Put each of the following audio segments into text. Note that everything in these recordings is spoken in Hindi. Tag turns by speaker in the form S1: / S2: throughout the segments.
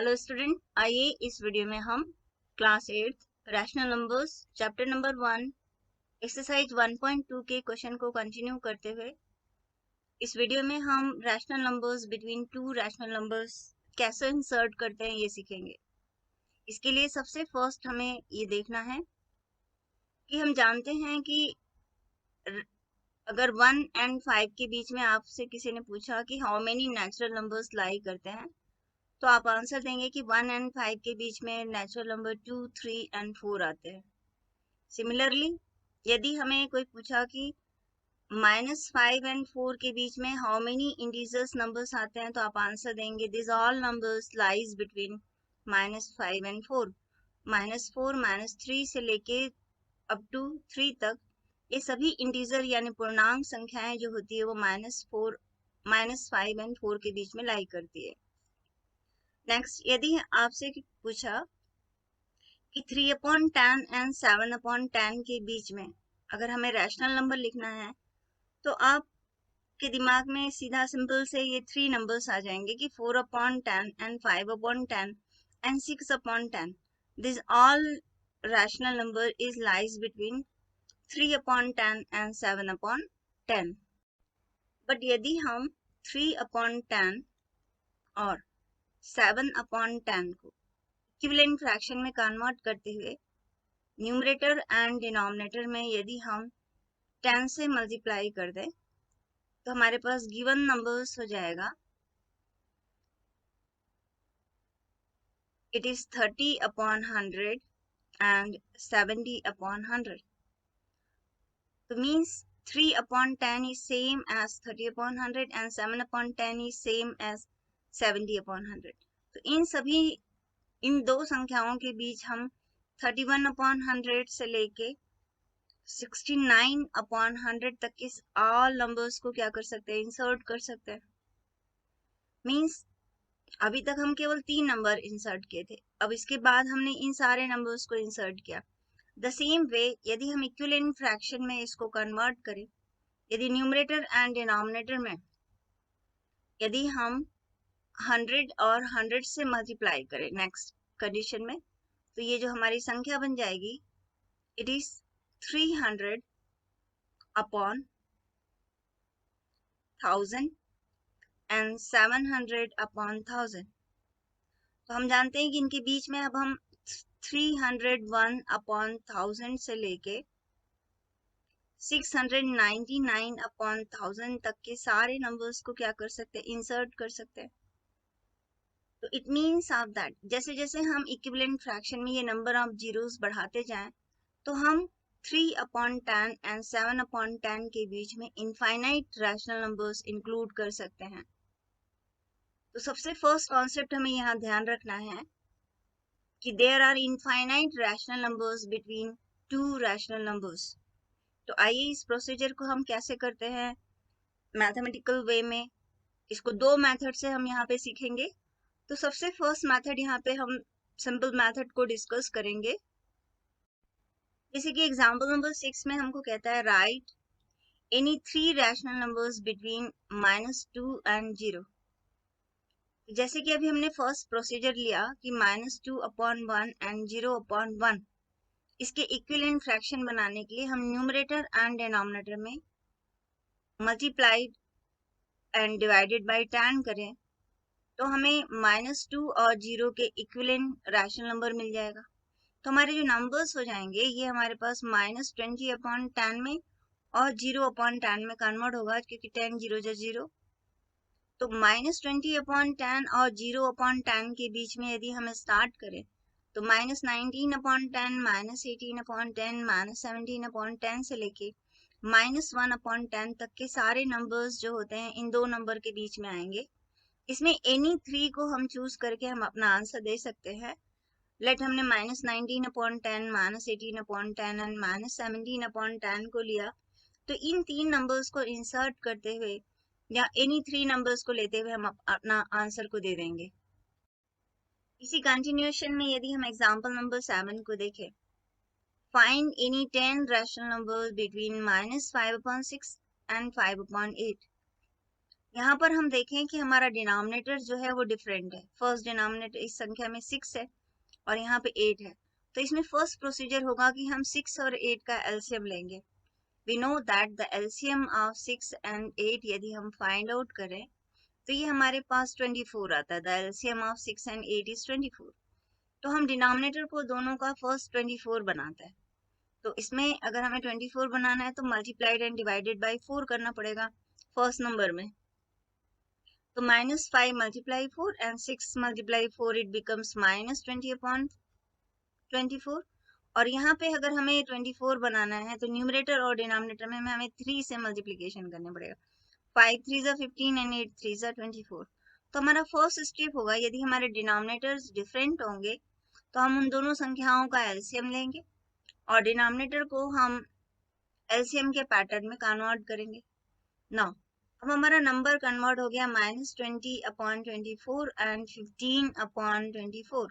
S1: हेलो स्टूडेंट, आइए इस वीडियो में हम class 8 rational numbers chapter number 1 exercise 1.2 के क्वेश्चन को कंटिन्यू करते हुए इस वीडियो में हम rational numbers between two rational numbers कैसे इंसर्ट करते हैं ये सीखेंगे। इसके लिए सबसे फर्स्ट हमें ये देखना है कि हम जानते हैं कि अगर 1 and 5 के बीच में आपसे किसी ने पूछा कि हाउ मेनी नेचुरल नंबर्स लाई करते हैं, तो आप आंसर देंगे कि 1 and 5 के बीच में नेचुरल नंबर 2, 3 and 4 आते हैं। सिमिलरली यदि हमें कोई पूछा कि -5 and 4 के बीच में हाउ मेनी इंटीजर्स नंबर्स आते हैं, तो आप आंसर देंगे this all numbers lies between -5 and 4। -4, -3 से लेके अप टू 3 तक ये सभी इंटीजर यानी पूर्णांक संख्याएं जो होती है वो -5 and 4 के बीच में लाई करती है। नेक्स्ट, यदि आपसे पूछा कि 3/10 एंड 7/10 के बीच में अगर हमें रैशनल नंबर लिखना है, तो आपके दिमाग में सीधा सिंपल से ये 3 नंबर्स आ जाएंगे कि 4/10 and 5/10 and 6/10। This all rational number is lies between 3/10 and 7/10। But यदि हम 3/10 और 7/10 को इक्विवेलेंट फ्रैक्शन में कन्वर्ट करते हुए न्यूमरेटर एंड डिनोमिनेटर में यदि हम 10 से मल्टीप्लाई कर दें, तो हमारे पास गिवन नंबर्स हो जाएगा इट इज 30/100 एंड 70/100। तो means 3/10 is same as 30/100 and 7/10 is same as 70/100। तो इन दो संख्याओं के बीच हम 31/100 से लेके 69/100 तक के ऑल नंबर्स को क्या कर सकते हैं, इंसर्ट कर सकते हैं। मीन्स अभी तक हम केवल 3 नंबर इंसर्ट किए थे, अब इसके बाद हमने इन सारे नंबर्स को इंसर्ट किया। द सेम वे यदि हम इक्विवेलेंट फ्रैक्शन में इसको कन्वर्ट करें, यदि न्यूमरेटर एंड डिनोमिनेटर में यदि हम 100 और 100 से मल्टीप्लाई करें नेक्स्ट कंडीशन में, तो ये जो हमारी संख्या बन जाएगी इट इज 300/1000 एंड 700/1000। तो हम जानते हैं कि इनके बीच में अब हम 301/1000 से लेके 699/1000 तक के सारे नंबर्स को क्या कर सकते हैं, इंसर्ट कर सकते हैं। तो इट मीन्स ऑफ दैट जैसे जैसे हम इक्विवेलेंट फ्रैक्शन में ये नंबर ऑफ जीरोस बढ़ाते जाएं, तो हम 3/10 एंड 7/10 के बीच में इनफाइनाइट रैशनल नंबर्स इंक्लूड कर सकते हैं। तो सबसे फर्स्ट कॉन्सेप्ट हमें यहाँ ध्यान रखना है कि there are infinite rational numbers between two rational numbers. तो आइए इस प्रोसीजर को हम कैसे करते हैं मैथमेटिकल वे में, इसको दो मेथड से हम यहाँ पे सीखेंगे। तो सबसे फर्स्ट मेथड यहाँ पे हम सिंपल मेथड को डिस्कस करेंगे। जैसे कि एग्जांपल नंबर 6 में हमको कहता है right any 3 rational numbers between -2 and 0। जैसे कि अभी हमने फर्स्ट प्रोसीजर लिया कि -2/1 एंड 0/1, इसके इक्विवेलेंट फ्रैक्शन बनाने के लिए हम न्यूमरेटर एंड डिनोमिनेटर में मल्टीप्लाइड एंड डिवाइडेड बाय 10 करें, तो हमें -2 और 0 के इक्विवेलेंट रैशनल नंबर मिल जाएगा। तो हमारे जो नंबर्स हो जाएंगे ये हमारे पास -20/10 में और 0/10 में कन्वर्ट होगा, क्योंकि 10 0 जा 0। तो -20/10 और 0/10 के बीच में यदि हम स्टार्ट करें, तो -19/10, -18/10, -17/10 से लेके -1/10 तक के सारे नंबर्स जो होते हैं इन दो नंबर के बीच में आएंगे। इसमें एनी 3 को हम चूज करके हम अपना आंसर दे सकते हैं। लेट हमने -19/10, -18/10 एंड -17/10 को लिया, तो इन 3 नंबर्स को इंसर्ट करते हुए या एनी 3 नंबर्स को लेते हुए हम अपना आंसर को दे देंगे। इसी कंटिन्यूएशन में यदि हम एग्जांपल नंबर 7 को देखें, find any 10 rational numbers between -5/6 and 5/8। यहाँ पर हम देखें कि हमारा डिनोमिनेटर जो है वो डिफरेंट है। फर्स्ट डिनोमिनेटर इस संख्या में 6 है और यहाँ पे 8 है, तो इसमें फर्स्ट प्रोसीजर होगा कि हम 6 और 8 का एलसीएम लेंगे। We know that the LCM of 6 and 8 यदि हम फाइंड आउट करें तो ये हमारे पास 24 आता है। The LCM of 6 and 8 is 24। तो हम डिनोमिनेटर को दोनों का फर्स्ट 24 बनाता है। तो इसमें अगर हमें 24 बनाना है तो मल्टीप्लाइड एंड डिवाइडेड बाई 4 करना पड़ेगा फर्स्ट नंबर में। तो -5 multiply 4 and 6 multiply 4 it becomes -20 upon 24। और यहाँ पे अगर हमें 24 बनाना है तो न्यूमरेटर और डिनोमिनेटर में हमें 3 से मल्टीप्लिकेशन करना पड़ेगा। 5 3 जा 15 एंड 8 3 जा 24। तो हमारा फर्स्ट स्टेप होगा, यदि हमारे डिनोमिनेटर्स डिफरेंट होंगे तो हम उन दोनों संख्याओं का एलसीएम लेंगे और डिनोमिनेटर को हम एलसीएम के पैटर्न में कन्वर्ट करेंगे। नाउ अब हमारा नंबर कन्वर्ट हो गया -20 अपॉन 24 एंड 15 अपॉन 24।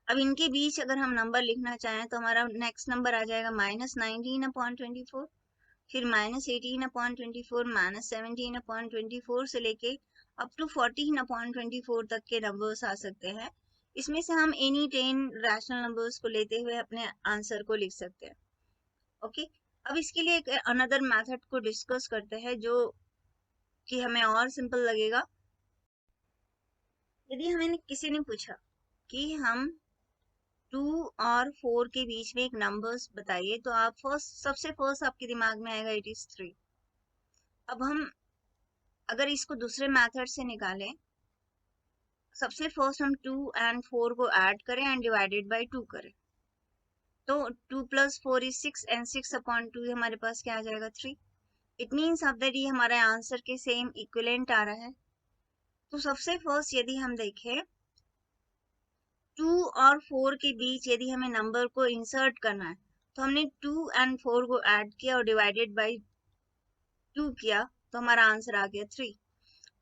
S1: अब इनके बीच अगर हम नंबर लिखना चाहें तो हमारा नेक्स्ट नंबर आ जाएगा -19 अपॉन 24, फिर -18 अपॉन 24, -17 अपॉन 24 से लेके अप टू 14 अपॉन 24 तक के नंबर्स आ सकते हैं। इसमें से हम एनी 10 रैशनल नंबर्स को लेते हुए अपने आंसर को लिख सकते हैं। ओके, अब इसके लिए एक अनदर मेथड को डिस्कस करते हैं जो कि हमें और सिंपल लगेगा। यदि हमें किसी ने पूछा कि हम 2 और 4 के बीच में एक नंबर्स बताइए, तो आप सबसे फर्स्ट आपके दिमाग में आएगा इट इज 3। अब हम अगर इसको दूसरे मेथड से निकालें, सबसे फर्स्ट हम 2 एंड 4 को ऐड करें एंड डिवाइडेड बाय 2 करें, तो 2 + 4 = 6 एंड 6 अपॉन 2 हमारे पास क्या आ जाएगा 3। इट मीन्स अब दैट ये हमारे आंसर के सेम इक्विवेलेंट आ रहा है। तो सबसे फर्स्ट यदि हम देखें 2 और 4 के बीच यदि हमें नंबर को इंसर्ट करना है तो हमने 2 एंड 4 को ऐड किया और डिवाइडेड बाय 2 किया, तो हमारा आंसर आ गया 3।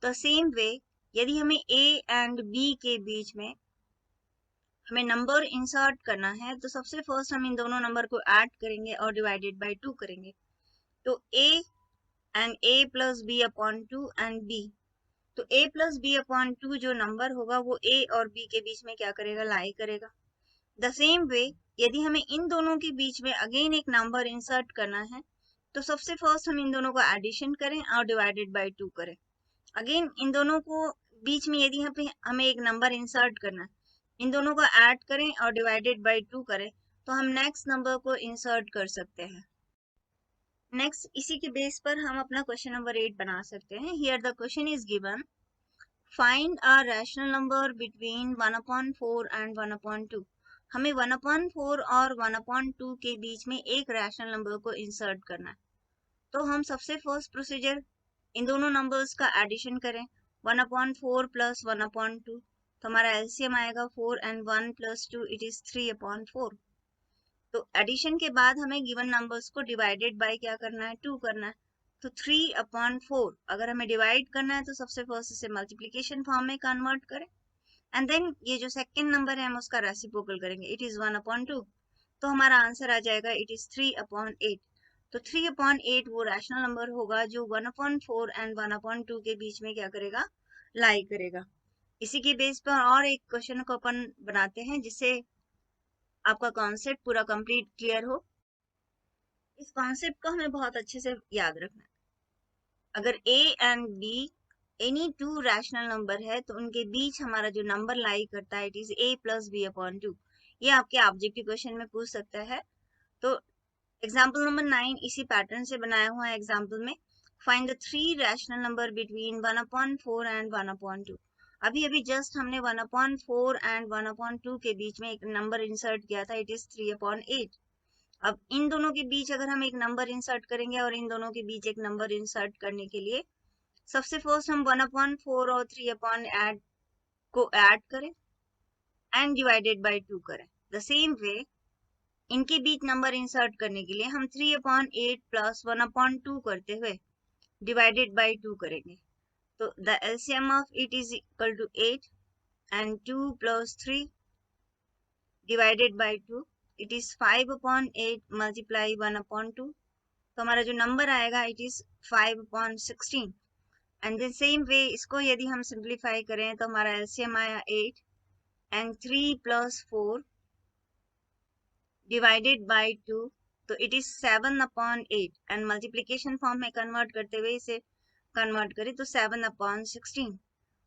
S1: तो सेम वे यदि हमें A एंड B के बीच में हमें नंबर इंसर्ट करना है तो सबसे फर्स्ट हम इन दोनों नंबर को ऐड करेंगे और डिवाइडेड बाय 2 करेंगे, तो A and A + B upon 2 and B, तो A + B अपॉन 2 जो नंबर होगा वो A और B के बीच में क्या करेगा, लाई करेगा। द सेम वे यदि हमें इन दोनों के बीच में अगेन एक नंबर इंसर्ट करना है तो सबसे फर्स्ट हम इन दोनों को एडिशन करें और डिवाइडेड बाय 2 करें। अगेन इन दोनों को बीच में यदि हमें एक नंबर इंसर्ट करना है, इन दोनों को ऐड करें और डिवाइडेड बाय 2 करें, तो हम नेक्स्ट नंबर को इंसर्ट कर सकते हैं। नेक्स्ट इसी के बेस पर हम अपना क्वेश्चन नंबर 8 बना सकते हैं। Here the question is given, find a rational number between 1/4 and 1/2। हमें 1/4 और 1/2 के बीच में एक रैशनल नंबर को इंसर्ट करना है। तो हम सबसे फर्स्ट प्रोसीजर इन दोनों नंबर्स का एडिशन करें, 1/4 + 1/2, तो हमारा एलसीएम आएगा 4 एंड 1 + 2 इट इज 3/4। तो एडिशन के बाद हमें गिवन नंबर्स को डिवाइडेड बाय क्या करना है, 2 करना है। तो 3/4 अगर हमें डिवाइड करना है तो सबसे फर्स्ट इसे मल्टीप्लिकेशन फॉर्म में कन्वर्ट करें एंड देन ये जो सेकंड नंबर है हम उसका रेसिप्रोकल करेंगे, इट इज 1/2, तो हमारा आंसर आ जाएगा इट इज 3/8। तो 3/8 वो रैशनल नंबर होगा जो 1/4 एंड 1/2 के बीच में क्या करेगा, लाई करेगा। इसी के बेस पर और एक क्वेश्चन को अपन बनाते हैं जिससे आपका कॉन्सेप्ट पूरा कंप्लीट क्लियर हो। इस कॉन्सेप्ट को हमें बहुत अच्छे से याद रखना है। अगर A and B any 2 rational number है तो उनके बीच हमारा जो नंबर लाई करता है it is A + B upon 2। ये आपके ऑब्जेक्टिव क्वेश्चन में पूछ सकता है। तो एग्जाम्पल नंबर 9 इसी पैटर्न से बनाया हुआ है। एग्जाम्पल में find the 3 rational number between 1/4 and 1/2। अभी अभी जस्ट हमने 1/4 एंड 1/2 के बीच में एक नंबर इंसर्ट किया था, इट इज 3/8। अब इन दोनों के बीच अगर हम एक नंबर इंसर्ट करेंगे और इन दोनों के बीच एक नंबर इंसर्ट करने के लिए सबसे फर्स्ट हम 1/4 और 3/8 को ऐड करें एंड डिवाइडेड बाय 2 करें। द सेम वे इनके बीच नंबर इंसर्ट करने के लिए हम 3/8 + 1/2 करते हुए डिवाइडेड बाय 2 करेंगे, तो the LCM of it is equal to 8 and 2 + 3 divided by 2 it is 5/8 multiply 1/2, तो हमारा जो नंबर आएगा it is 5/16। And the same way इसको यदि हम सिंप्लीफाई करें तो हमारा एलसीएम आया 8 एंड 3 + 4 डिवाइडेड बाय 2, तो it is 7/8 and multiplication form में कन्वर्ट करते हुए इसे कन्वर्ट करें तो 7/16।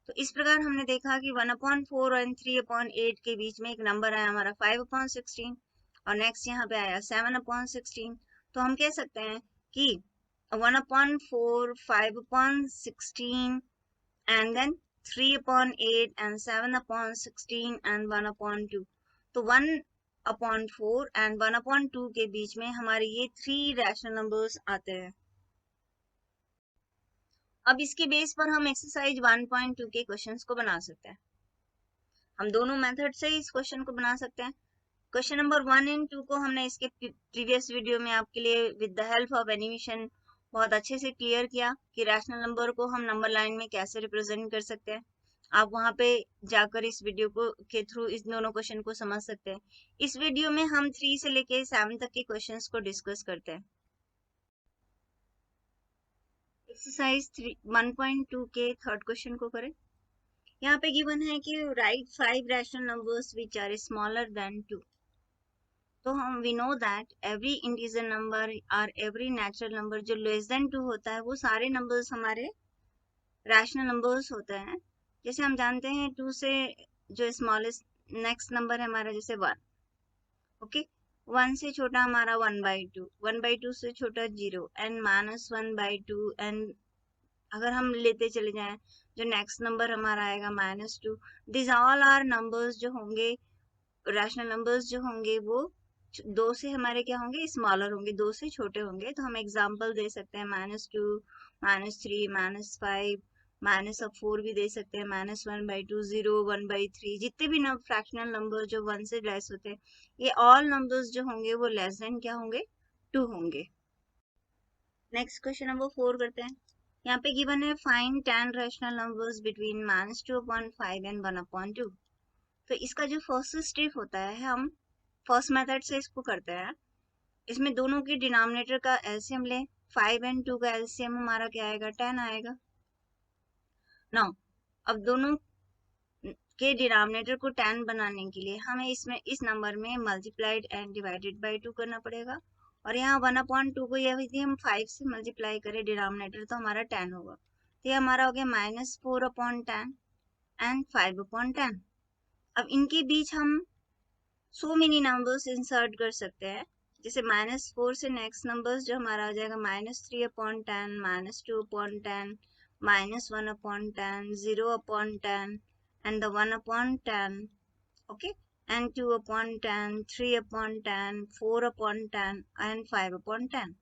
S1: तो इस प्रकार हमने देखा कि 1/4 और 3/8 के बीच में एक नंबर आया हमारा 5/16 और नेक्स्ट यहाँ पे आया 7/16। तो हम कह सकते हैं कि 1/4, 5/16 and then 3/8 and 7/16 and 1/2। तो 1/4 and 1/2 के बीच में हमारे ये 3 रैशनल नंबर्स आते हैं। अब इसके बेस पर हम एक्सरसाइज 1.2 के क्वेश्चंस को बना सकते हैं। हम दोनों मेथड से इस क्वेश्चन को बना सकते हैं। क्वेश्चन नंबर 1 एंड 2 को हमने इसके प्रीवियस वीडियो में आपके लिए with the help of animation बहुत अच्छे से क्लियर किया कि रैशनल नंबर को हम नंबर लाइन में कैसे रिप्रेजेंट कर सकते हैं। आप वहां पे जाकर इस वीडियो को के थ्रू इस दोनों क्वेश्चन को समझ सकते हैं। इस वीडियो में हम 3 से लेके 7 तक के क्वेश्चंस को डिस्कस करते हैं। एक्सरसाइज 1.2 के थर्ड क्वेश्चन को करें। यहाँ पे गिवन है कि write 5 rational numbers which are smaller than 2। तो हम we know that every integer number और एवरी नेचुरल नंबर जो लेस देन 2 होता है वो सारे नंबर्स हमारे रैशनल नंबर्स होते हैं। जैसे हम जानते हैं 2 से जो स्मॉलेस्ट नेक्स्ट नंबर है हमारा जैसे 1, ओके, 1 से छोटा हमारा 1/2, 1/2 से छोटा 0 एंड -1/2 एंड अगर हम लेते चले जाएं जो नेक्स्ट नंबर हमारा आएगा -2। दिस ऑल आर नंबर्स जो होंगे रैशनल नंबर्स जो होंगे वो 2 से हमारे क्या होंगे स्मॉलर होंगे, 2 से छोटे होंगे। तो हम एग्जांपल दे सकते हैं -2, -3, -5, -4 भी दे सकते हैं, -1/2, 0, 1/3। जितने भी फ्रैक्शनल नंबर जो 1 से लेस होते हैं ये ऑल नंबर्स जो होंगे वो लेस देन क्या होंगे 2 होंगे। नेक्स्ट क्वेश्चन नंबर 4 करते हैं। यहाँ पे गिवन है find 10 rational numbers between -2/5 and 1/2। तो इसका जो फर्स्ट स्टेप होता है हम फर्स्ट मेथड से इसको करते हैं। इसमें दोनों के डिनोमिनेटर का एलसीएम लें। 5 एंड 2 का एलसीएम हमारा क्या आएगा 10 आएगा। नाउ अब दोनों के डिनोमिनेटर को 10 बनाने के लिए हमें इसमें इस नंबर में मल्टीप्लाइड एंड डिवाइडेड बाय 2 करना पड़ेगा। और यहाँ 1/2 को यदि हम 5 से मल्टीप्लाई करें डिनोमिनेटर तो हमारा 10 होगा। तो ये हमारा हो गया -4/10 एंड 5/10। अब इनके बीच हम so many numbers इंसर्ट कर सकते हैं। जैसे -4 से नेक्स्ट नंबर्स जो हमारा आ जाएगा -3/10, -2/10, -1/10, 0/10 and the 1/10, okay, and 2/10, 3/10, 4/10 and 5/10।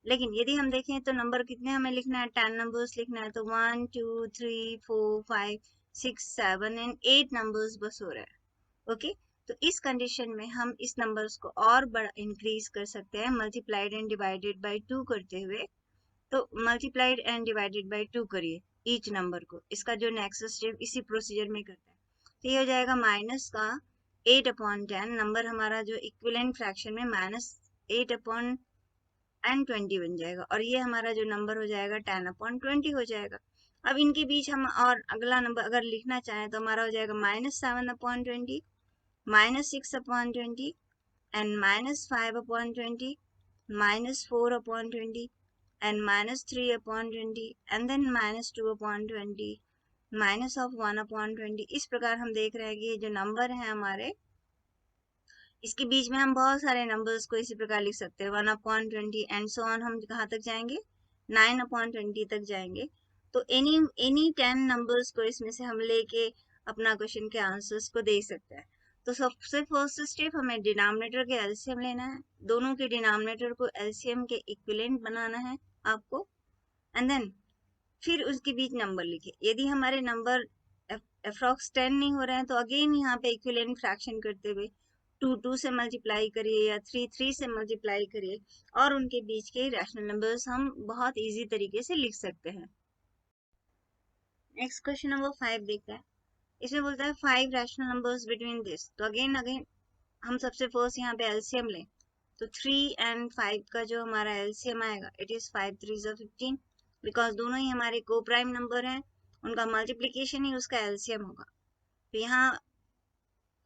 S1: लेकिन यदि हम देखें तो नंबर कितने हमें लिखना है 10 नंबर्स लिखना है। तो 1 2 3 4 5 6 7 एंड 8 नंबर्स बस हो रहा है, ओके। तो इस कंडीशन में हम इस नंबर्स को और बड़ा इंक्रीज कर सकते हैं मल्टीप्लाइड एंड डिवाइडेड बाय 2 करते हुए। तो मल्टीप्लाइड एंड डिवाइडेड बाय 2 करिए ईच नंबर को। इसका जो नेक्स्ट स्टेप इसी प्रोसीजर में करते हैं। तो ये हो जाएगा माइनस का 8/10 नंबर हमारा जो इक्विवेलेंट फ्रैक्शन में -8/20 बन जाएगा और ये हमारा जो नंबर हो जाएगा 10/20 हो जाएगा। अब इनके बीच हम और अगला नंबर अगर लिखना चाहें तो हमारा हो जाएगा -7/20, -6/20 and -5/20, -4/20 and -3/20 and then -2/20, -1/20। इस प्रकार हम देख रहे हैं कि ये जो नंबर है हमारे इसके बीच में हम बहुत सारे नंबर्स को इसी प्रकार लिख सकते हैं 1/20 एंड सो ऑन। हम कहाँ तक जाएंगे 9/20 तक जाएंगे। तो एनी 10 नंबर्स को इसमें से हम लेके अपना क्वेश्चन के आंसर्स को दे सकते हैं। तो सबसे फर्स्ट स्टेप हमें डिनोमिनेटर के एलसीएम लेना है। दोनों के डिनोमिनेटर को एलसीएम के इक्विवेलेंट बनाना है आपको एंड देन फिर उसके बीच नंबर लिखिए। यदि हमारे नंबर अप्रॉक्स 10 नहीं हो रहे हैं तो अगेन यहाँ पे इक्विवेलेंट फ्रैक्शन करते हुए 2 से मल्टीप्लाई करिए या 3 से मल्टीप्लाई करिए और उनके बीच के रैशनल नंबर्स हम बहुत इजी तरीके से लिख सकते हैं। नेक्स्ट क्वेश्चन नंबर 5 देखते हैं। इसमें बोलता है 5 रैशनल नंबर्स बिटवीन दिस। तो अगेन हम सबसे फर्स्ट यहाँ पे एलसीएम लें। तो 3 एंड 5 का जो हमारा एलसीएम आएगा इट इज 5 3 15 बिकॉज दोनों ही हमारे को प्राइम नंबर हैं, उनका मल्टीप्लीकेशन ही उसका एलसीएम होगा। तो यहाँ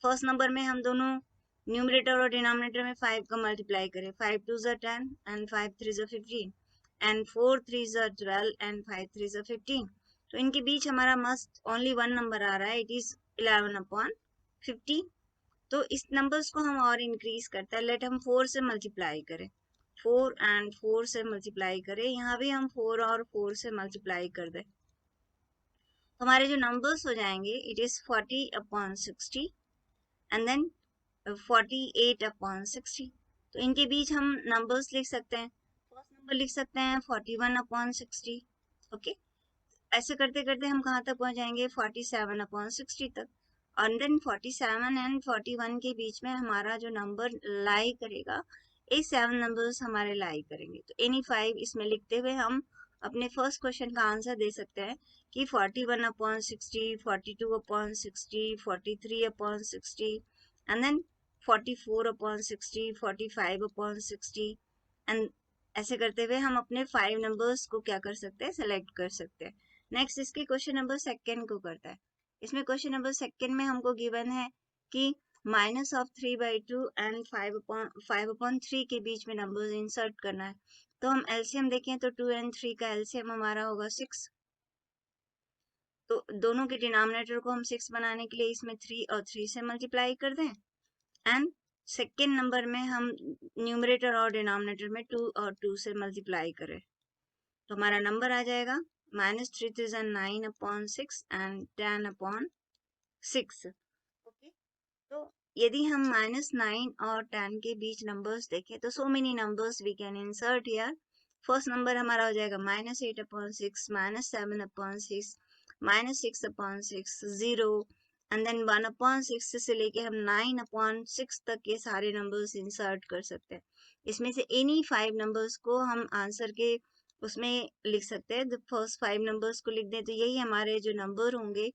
S1: फर्स्ट नंबर में हम दोनों न्यूमरेटर और डिनोमिनेटर में 5 का मल्टीप्लाई करें, 5 2 ज़ा 10 एंड 5 3 ज़ा 15 एंड 4 3 ज़ा 12 एंड 5 3 ज़ा 15। तो इनके बीच हमारा मस्ट ओनली वन नंबर आ रहा है, इट इज 11/50। तो इस नंबर्स को हम और इंक्रीज करते हैं, लेट हम 4 से मल्टीप्लाई करें, 4 एंड 4 से मल्टीप्लाई करें, यहाँ भी हम 4 और 4 से मल्टीप्लाई कर दें, तो हमारे जो नंबर्स हो जाएंगे इट इज 40/60 एंड देन 48/60। तो इनके बीच हम नंबर्स लिख सकते हैं, फर्स्ट नंबर लिख सकते हैं 41/60। ओके, ऐसे करते करते हम कहाँ तक पहुंच जाएंगे, 47/60 तक। और देन 47 एंड 41 के बीच में हमारा जो नंबर लाई करेगा, ये 7 नंबर्स हमारे लाई करेंगे। तो एनी 5 इसमें लिखते हुए हम अपने फर्स्ट क्वेश्चन का आंसर दे सकते हैं कि 41/60, 42/60, 43/60 एंड देन 44/60, 45/60 एंड ऐसे करते हुए हम अपने 5 नंबर्स को क्या कर सकते हैं, सेलेक्ट कर सकते हैं। नेक्स्ट इसके क्वेश्चन नंबर सेकेंड को करता है। इसमें क्वेश्चन नंबर सेकेंड में हमको गिवन है कि -3/2 एंड 5/3 के बीच में नंबर्स इंसर्ट करना है। तो हम एलसीएम देखें तो 2 एंड 3 का एलसीएम हमारा होगा 6। तो दोनों के डिनोमिनेटर को हम 6 बनाने के लिए इसमें 3 और 3 से मल्टीप्लाई कर दें एंड सेकेंड नंबर में हम न्यूमरेटर और डिनोमिनेटर में 2 और 2 से मल्टीप्लाई करें, तो हमारा नंबर आ जाएगा -3 3 9/6 एंड 10/6। ओके, तो यदि हम -9 और 10 के बीच नंबर्स देखें तो so many numbers we can insert here. First number हमारा हो जाएगा -8/6, -7/6, -6/6, 0 एंड देन 1/6 से लेके हम 9/6 तक के सारे नंबर्स इंसर्ट कर सकते हैं। इसमें से एनी 5 नंबर्स को हम आंसर के उसमें लिख सकते हैं। फर्स्ट 5 नंबर्स को लिख दें तो यही हमारे जो नंबर होंगे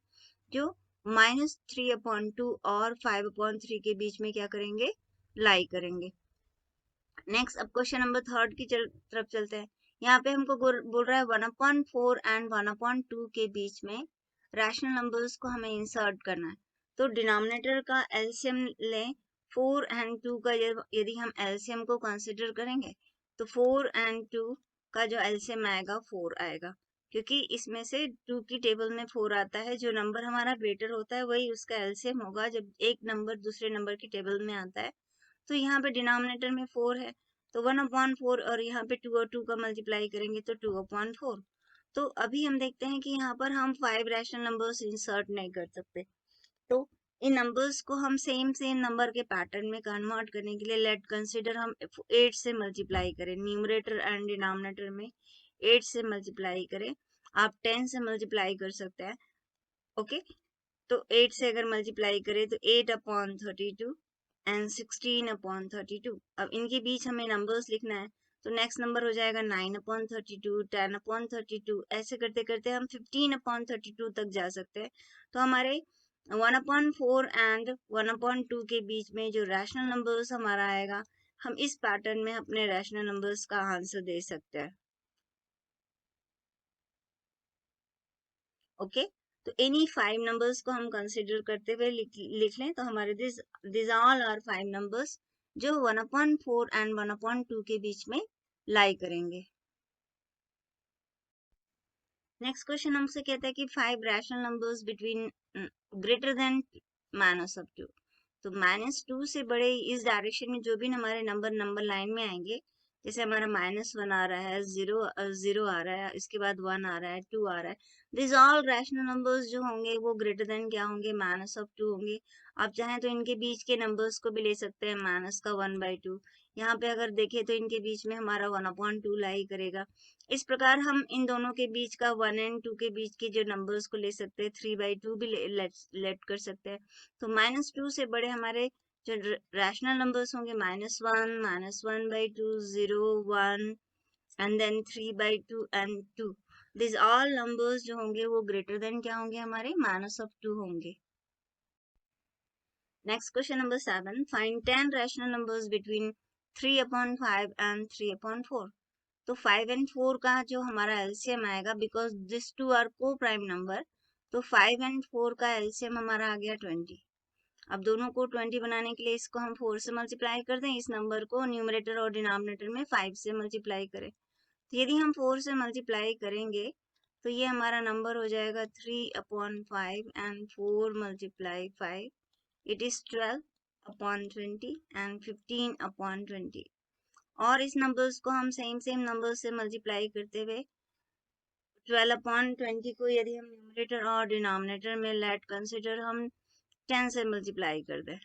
S1: जो -3/2 और 5/3 के बीच में क्या करेंगे, लाई करेंगे। नेक्स्ट अब क्वेश्चन नंबर थर्ड की तरफ चलते हैं। यहाँ पे हमको बोल रहा है 1/4 एंड 1/2 के बीच में रैशनल नंबर्स को हमें इंसर्ट करना है। तो डिनोमिनेटर का एलसीएम लें, 4 एंड 2 का यदि हम एलसीएम को कंसिडर करेंगे तो 4 एंड 2 का जो एलसीएम आएगा 4 आएगा, क्योंकि इसमें से 2 की टेबल में 4 आता है। जो नंबर हमारा ग्रेटर होता है वही उसका एलसीएम होगा जब एक नंबर दूसरे नंबर की टेबल में आता है। तो यहाँ पे डिनोमिनेटर में 4 है तो 1/4 और यहाँ पे 2 और 2 का मल्टीप्लाई करेंगे तो 2/4। तो अभी हम देखते हैं कि यहाँ पर हम 5 रैशनल नंबर्स इंसर्ट नहीं कर सकते। तो इन नंबर्स को हम सेम नंबर के पैटर्न में कन्वर्ट करने के लिए लेट कंसिडर हम 8 से मल्टीप्लाई करें, न्यूमरेटर एंड डिनोमिनेटर में 8 से मल्टीप्लाई करें। आप 10 से मल्टीप्लाई कर सकते हैं। ओके, तो 8 से अगर मल्टीप्लाई करें तो 8/32 एंड 16/32। अब इनके बीच हमें नंबर्स लिखना है, तो नेक्स्ट नंबर हो जाएगा 9/32, 10/32। ऐसे करते करते हम 15/32 तक जा सकते हैं। तो हमारे 1/4 एंड 1/2 के बीच में जो रैशनल नंबर्स हमारा आएगा, हम इस पैटर्न में अपने रैशनल नंबर्स का आंसर दे सकते हैं। ओके, तो एनी 5 नंबर्स को हम कंसिडर करते हुए लिख लें तो हमारे दिस ऑल आर 5 नंबर्स जो 1/4 एंड 1/2 के बीच में लाई करेंगे। नेक्स्ट क्वेश्चन हमसे कहता है कि 5 rational numbers between greater than -2। तो -2 से बड़े इस डायरेक्शन में जो भी हमारे नंबर लाइन में आएंगे, जैसे हमारा -1 आ रहा है, 0 आ रहा है, इसके बाद 1 आ रहा है, 2 आ रहा है, दिस ऑल रैशनल नंबर्स जो होंगे वो ग्रेटर देन क्या होंगे, -2 होंगे। आप चाहें तो इनके बीच के नंबर्स को भी ले सकते हैं, -1/2। यहाँ पे अगर देखें तो इनके बीच में हमारा 1/2 लाई करेगा। इस प्रकार हम इन दोनों के बीच का 1 एंड 2 के बीच के जो नंबर्स को ले सकते हैं, 3/2 भी लेट कर सकते हैं। तो -2 से बड़े हमारे जो रैशनल नंबर्स होंगे -1, -1/2, 0, 1 and then 3/2 and 2। This all numbers जो होंगे वो ग्रेटर देन क्या होंगे, हमारे -2 होंगे। Next question number 7, find 10 rational numbers between 3/5 and 3/4। तो 5 and 4 का जो हमारा एलसीएम आएगा, बिकॉज दिस टू आर को प्राइम नंबर, तो 5 and 4 का एलसीएम हमारा आ गया 20। अब दोनों को 20 बनाने के लिए इसको हम 4 से मल्टीप्लाई कर दें, इस नंबर को न्यूमरेटर और डिनोमिनेटर में 5 से मल्टीप्लाई करें। तो यदि हम 4 से मल्टीप्लाई करेंगे तो ये हमारा नंबर हो जाएगा 3/5 एंड 4 × 5 इट इज 12/20 एंड 15/20। और इस नंबर्स को हम सेम नंबर से मल्टीप्लाई करते हुए 12/20 को यदि हम न्यूमरेटर और डिनोमिनेटर में लेट कंसिडर हम 10 से मल्टीप्लाई कर दें,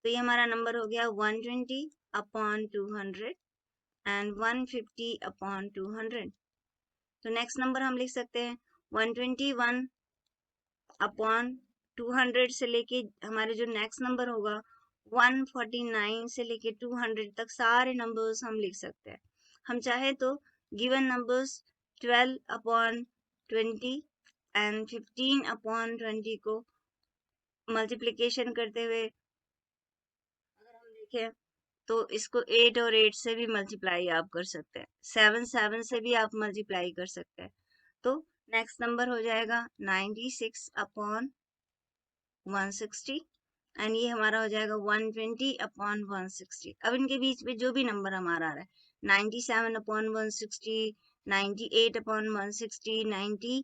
S1: तो ये हमारा नंबर हो गया 120/200 एंड 150/200। तो नेक्स्ट नंबर हम लिख सकते हैं 121/200 से लेके हमारे जो नेक्स्ट नंबर होगा 149 से लेके 200 तक सारे नंबर्स हम लिख सकते हैं। हम चाहे तो गिवन नंबर्स 12/20 एंड 15/20 को मल्टीप्लिकेशन करते हुए अगर हम देखें तो इसको 8 और 8 से भी मल्टीप्लाई आप कर सकते हैं, 7 से भी आप मल्टीप्लाई कर सकते हैं। तो नेक्स्ट नंबर हो जाएगा 96/160 एंड ये हमारा हो जाएगा 120/160। अब इनके बीच में जो भी नंबर हमारा आ रहा है 97/160, 98/160, 90,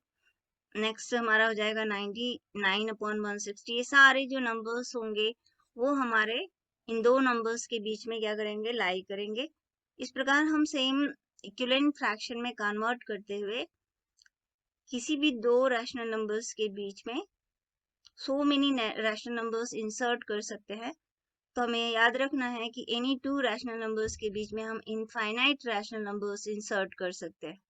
S1: नेक्स्ट हमारा हो जाएगा 99/160। ये सारे जो नंबर्स होंगे वो हमारे इन दो नंबर्स के बीच में क्या करेंगे, लाई करेंगे। इस प्रकार हम सेम इक्विवेलेंट फ्रैक्शन में कन्वर्ट करते हुए किसी भी दो रैशनल नंबर्स के बीच में so many rational numbers insert कर सकते हैं। तो हमें याद रखना है कि एनी टू रैशनल नंबर्स के बीच में हम इनफाइनाइट रैशनल नंबर्स इंसर्ट कर सकते हैं।